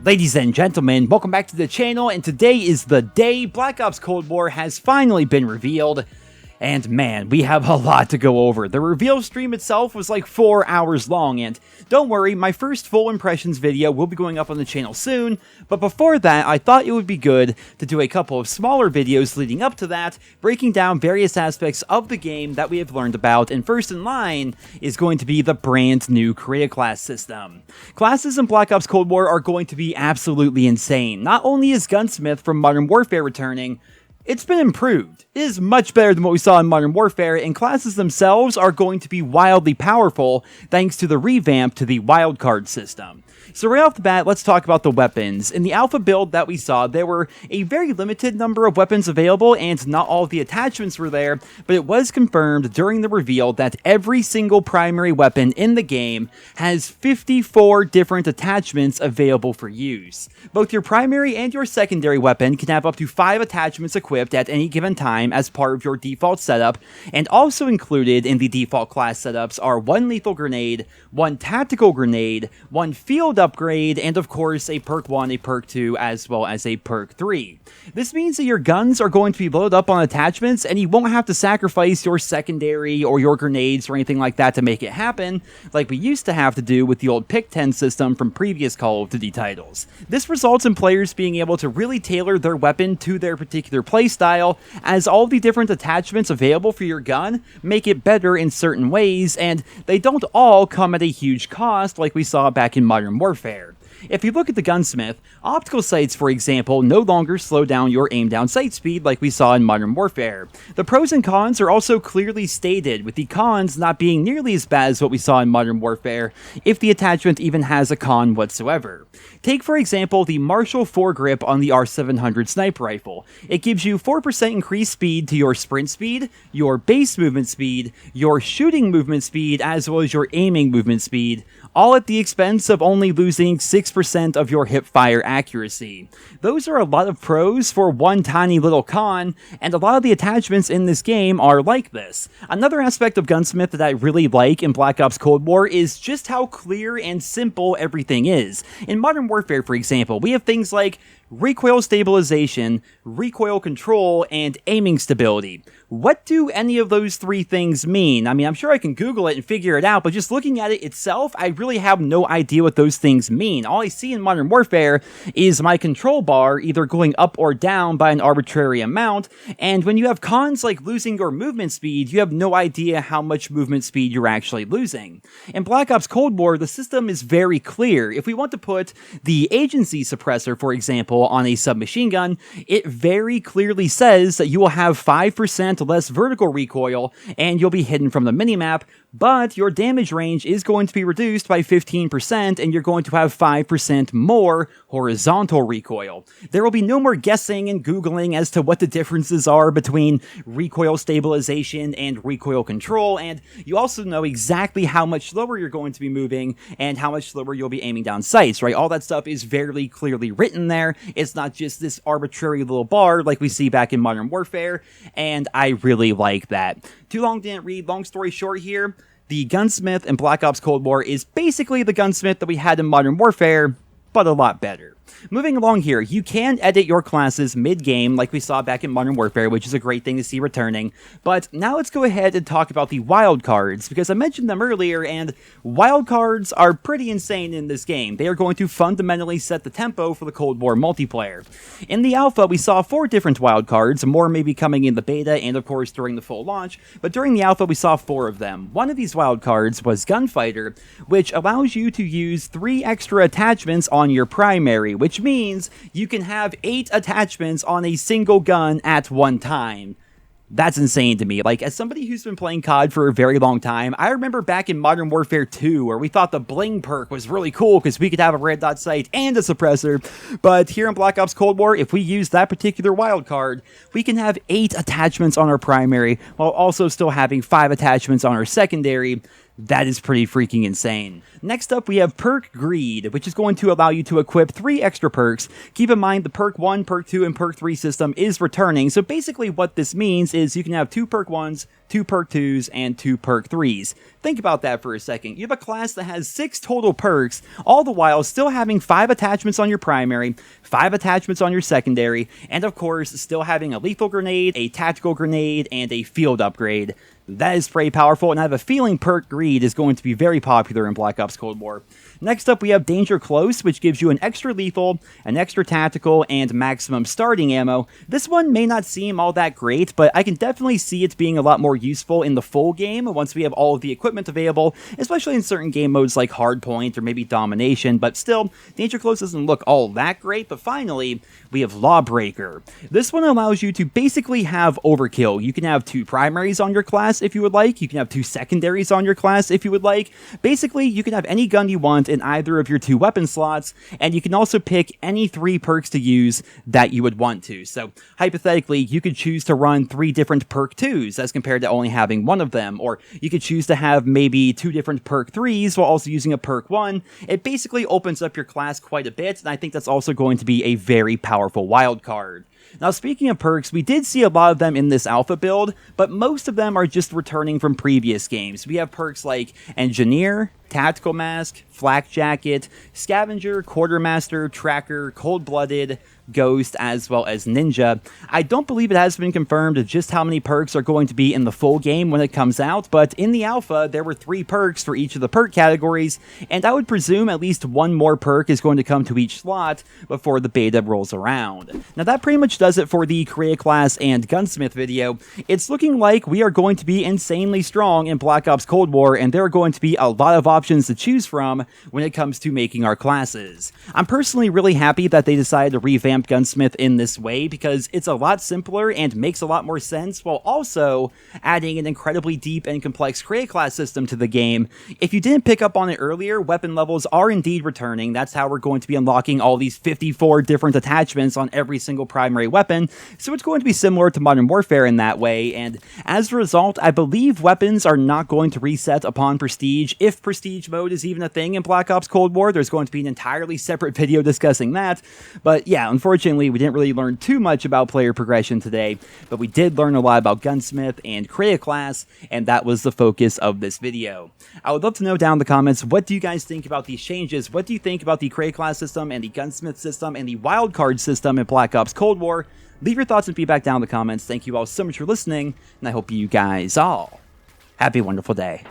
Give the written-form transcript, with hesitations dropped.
Ladies and gentlemen, welcome back to the channel, and today is the day Black Ops Cold War has finally been revealed. And man, we have a lot to go over. The reveal stream itself was like 4 hours long, and don't worry, my first full impressions video will be going up on the channel soon, but before that, I thought it would be good to do a couple of smaller videos leading up to that, breaking down various aspects of the game that we have learned about, and first in line is going to be the brand new Create a Class system. Classes in Black Ops Cold War are going to be absolutely insane. Not only is Gunsmith from Modern Warfare returning, it's been improved. It is much better than what we saw in Modern Warfare, and classes themselves are going to be wildly powerful thanks to the revamp to the wildcard system. So right off the bat, let's talk about the weapons. In the alpha build that we saw, there were a very limited number of weapons available, and not all of the attachments were there, but it was confirmed during the reveal that every single primary weapon in the game has 54 different attachments available for use. Both your primary and your secondary weapon can have up to 5 attachments equipped at any given time as part of your default setup, and also included in the default class setups are 1 lethal grenade, 1 tactical grenade, 1 field upgrade, and of course a Perk 1, a Perk 2, as well as a Perk 3. This means that your guns are going to be loaded up on attachments, and you won't have to sacrifice your secondary or your grenades or anything like that to make it happen, like we used to have to do with the old Pick 10 system from previous Call of Duty titles. This results in players being able to really tailor their weapon to their particular playstyle, as all the different attachments available for your gun make it better in certain ways, and they don't all come at a huge cost like we saw back in Modern Warfare. If you look at the Gunsmith, optical sights, for example, no longer slow down your aim down sight speed like we saw in Modern Warfare. The pros and cons are also clearly stated, with the cons not being nearly as bad as what we saw in Modern Warfare, if the attachment even has a con whatsoever. Take, for example, the Marshall foregrip on the R700 sniper rifle. It gives you 4% increased speed to your sprint speed, your base movement speed, your shooting movement speed, as well as your aiming movement speed, all at the expense of only losing 6% of your hip-fire accuracy. Those are a lot of pros for one tiny little con, and a lot of the attachments in this game are like this. Another aspect of Gunsmith that I really like in Black Ops Cold War is just how clear and simple everything is. In Modern Warfare, for example, we have things like recoil stabilization, recoil control, and aiming stability. What do any of those 3 things mean? I mean, I'm sure I can Google it and figure it out, but just looking at it itself, I really have no idea what those things mean. All I see in Modern Warfare is my control bar either going up or down by an arbitrary amount, and when you have cons like losing your movement speed, you have no idea how much movement speed you're actually losing. In Black Ops Cold War, the system is very clear. If we want to put the agency suppressor, for example, on a submachine gun, it very clearly says that you will have 5% less vertical recoil and you'll be hidden from the minimap, but your damage range is going to be reduced by 15% and you're going to have 5% more horizontal recoil. There will be no more guessing and Googling as to what the differences are between recoil stabilization and recoil control, and you also know exactly how much slower you're going to be moving and how much slower you'll be aiming down sights, right? All that stuff is very clearly written there. It's not just this arbitrary little bar like we see back in Modern Warfare, and I really like that. Too long didn't read, long story short here, the Gunsmith in Black Ops Cold War is basically the Gunsmith that we had in Modern Warfare, but a lot better. Moving along here, you can edit your classes mid-game like we saw back in Modern Warfare, which is a great thing to see returning, but now let's go ahead and talk about the wildcards, because I mentioned them earlier, and wildcards are pretty insane in this game. They are going to fundamentally set the tempo for the Cold War multiplayer. In the alpha, we saw 4 different wildcards, more may be coming in the beta and of course during the full launch, but during the alpha we saw 4 of them. One of these wildcards was Gunfighter, which allows you to use 3 extra attachments on your primary, which means you can have 8 attachments on a single gun at one time. That's insane to me. Like, as somebody who's been playing COD for a very long time, I remember back in Modern Warfare 2 where we thought the bling perk was really cool because we could have a red dot sight and a suppressor, but here in Black Ops Cold War, if we use that particular wildcard, we can have 8 attachments on our primary while also still having 5 attachments on our secondary. That is pretty freaking insane. Next up, we have Perk Greed, which is going to allow you to equip 3 extra perks. Keep in mind the Perk 1, Perk 2, and Perk 3 system is returning, so basically what this means is you can have 2 Perk 1s, 2 perk 2s, and 2 perk 3s. Think about that for a second. You have a class that has 6 total perks, all the while still having 5 attachments on your primary, 5 attachments on your secondary, and of course, still having a lethal grenade, a tactical grenade, and a field upgrade. That is pretty powerful, and I have a feeling Perk Greed is going to be very popular in Black Ops Cold War. Next up, we have Danger Close, which gives you an extra lethal, an extra tactical, and maximum starting ammo. This one may not seem all that great, but I can definitely see it being a lot more useful in the full game once we have all of the equipment available, especially in certain game modes like Hardpoint or maybe Domination, but still, Danger Close doesn't look all that great. But finally, we have Lawbreaker. This one allows you to basically have overkill. You can have 2 primaries on your class if you would like, you can have 2 secondaries on your class if you would like. Basically, you can have any gun you want in either of your 2 weapon slots, and you can also pick any 3 perks to use that you would want to. So, hypothetically, you could choose to run 3 different perk 2s as compared to only having one of them, or you could choose to have maybe 2 different perk 3s while also using a perk 1. It basically opens up your class quite a bit, and I think that's also going to be a very powerful wild card. Now, speaking of perks, we did see a lot of them in this alpha build, but most of them are just returning from previous games. We have perks like Engineer, Tactical Mask, Flak Jacket, Scavenger, Quartermaster, Tracker, Cold-Blooded, Ghost, as well as Ninja. I don't believe it has been confirmed just how many perks are going to be in the full game when it comes out, but in the alpha, there were 3 perks for each of the perk categories, and I would presume at least 1 more perk is going to come to each slot before the beta rolls around. Now, that pretty much does it for the Korea class and Gunsmith video. It's looking like we are going to be insanely strong in Black Ops Cold War, and there are going to be a lot of options to choose from when it comes to making our classes. I'm personally really happy that they decided to revamp Gunsmith in this way, because it's a lot simpler and makes a lot more sense, while also adding an incredibly deep and complex create class system to the game. If you didn't pick up on it earlier, weapon levels are indeed returning. That's how we're going to be unlocking all these 54 different attachments on every single primary weapon, so it's going to be similar to Modern Warfare in that way, and as a result, I believe weapons are not going to reset upon Prestige. If Prestige mode is even a thing in Black Ops Cold War, there's going to be an entirely separate video discussing that. But yeah, unfortunately, we didn't really learn too much about player progression today, but we did learn a lot about Gunsmith and Korea class, and that was the focus of this video. I would love to know down in the comments, what do you guys think about these changes? What do you think about the Korea class system and the Gunsmith system and the wildcard system in Black Ops Cold War? Leave your thoughts and feedback down in the comments. Thank you all so much for listening, and I hope you guys all have a wonderful day.